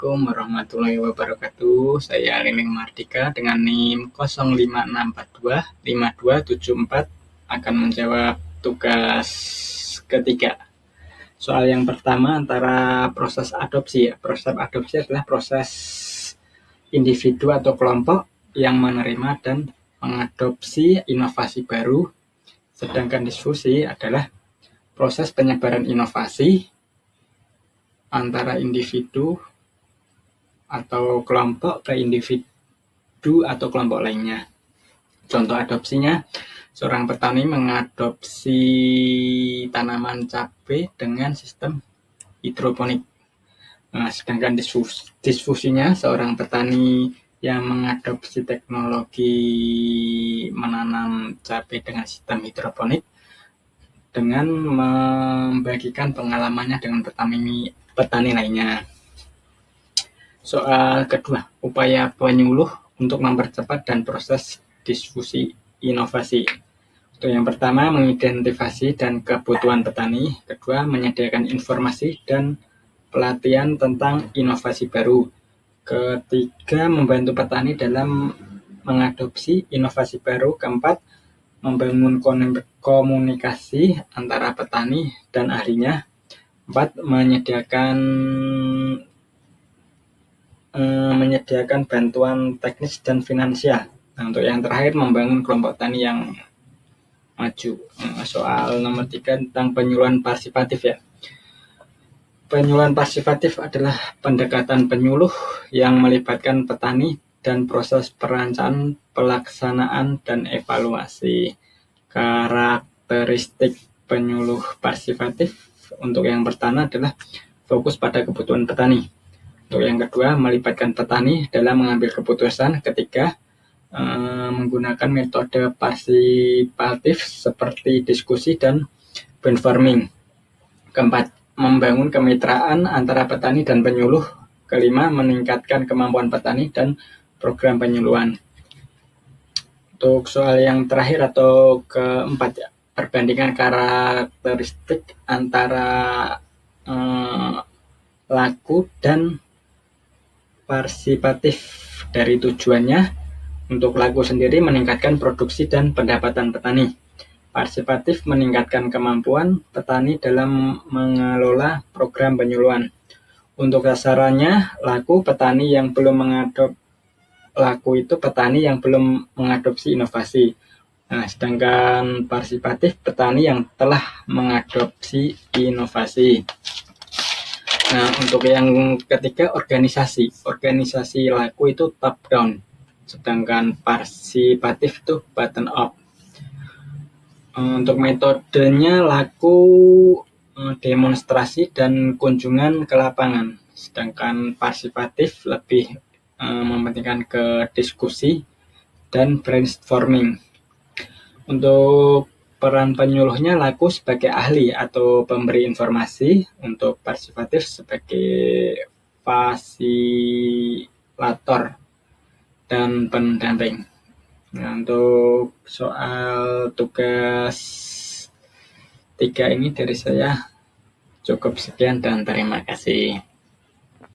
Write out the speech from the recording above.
Assalamualaikum warahmatullahi wabarakatuh. Saya Liling Mardika dengan NIM 0564252274 akan menjawab tugas ketiga. Soal yang pertama antara proses adopsi. Proses adopsi adalah proses individu atau kelompok yang menerima dan mengadopsi inovasi baru. Sedangkan diskusi adalah proses penyebaran inovasi antara individu atau kelompok ke individu atau kelompok lainnya. Contoh adopsinya, seorang petani mengadopsi tanaman cabai dengan sistem hidroponik. Sedangkan diskusinya, seorang petani yang mengadopsi teknologi menanam cabai dengan sistem hidroponik dengan membagikan pengalamannya dengan petani lainnya. Soal kedua, upaya penyuluh untuk mempercepat dan proses diskusi inovasi. Untuk yang pertama, mengidentifikasi dan kebutuhan petani. Kedua, menyediakan informasi dan pelatihan tentang inovasi baru. Ketiga, membantu petani dalam mengadopsi inovasi baru. Keempat, membangun komunikasi antara petani dan ahlinya. Empat, menyediakan bantuan teknis dan finansial. Untuk yang terakhir, membangun kelompok tani yang maju. Soal nomor 3 tentang penyuluhan partisipatif ya. Penyuluhan partisipatif adalah pendekatan penyuluh yang melibatkan petani dan proses perencanaan, pelaksanaan, dan evaluasi. Karakteristik penyuluh partisipatif untuk yang pertama adalah fokus pada kebutuhan petani. Untuk yang kedua, melibatkan petani dalam mengambil keputusan. Ketiga, menggunakan metode partisipatif seperti diskusi dan brainstorming. Keempat, membangun kemitraan antara petani dan penyuluh. Kelima, meningkatkan kemampuan petani dan program penyuluhan. Untuk soal yang terakhir atau keempat ya, perbandingan karakteristik antara laku dan partisipatif. Dari tujuannya, untuk laku sendiri meningkatkan produksi dan pendapatan petani. Partisipatif meningkatkan kemampuan petani dalam mengelola program penyuluhan. Untuk sasarannya, laku itu petani yang belum mengadopsi inovasi. Sedangkan partisipatif petani yang telah mengadopsi inovasi. Untuk yang ketiga, organisasi laku itu top down, sedangkan partisipatif itu bottom up. Untuk metodenya, laku demonstrasi dan kunjungan ke lapangan, sedangkan partisipatif lebih mementingkan ke diskusi dan brainstorming. Untuk peran penyuluhnya, laku sebagai ahli atau pemberi informasi, untuk partisipatif sebagai fasilitator dan pendamping. Untuk soal tugas 3 ini dari saya cukup sekian dan terima kasih.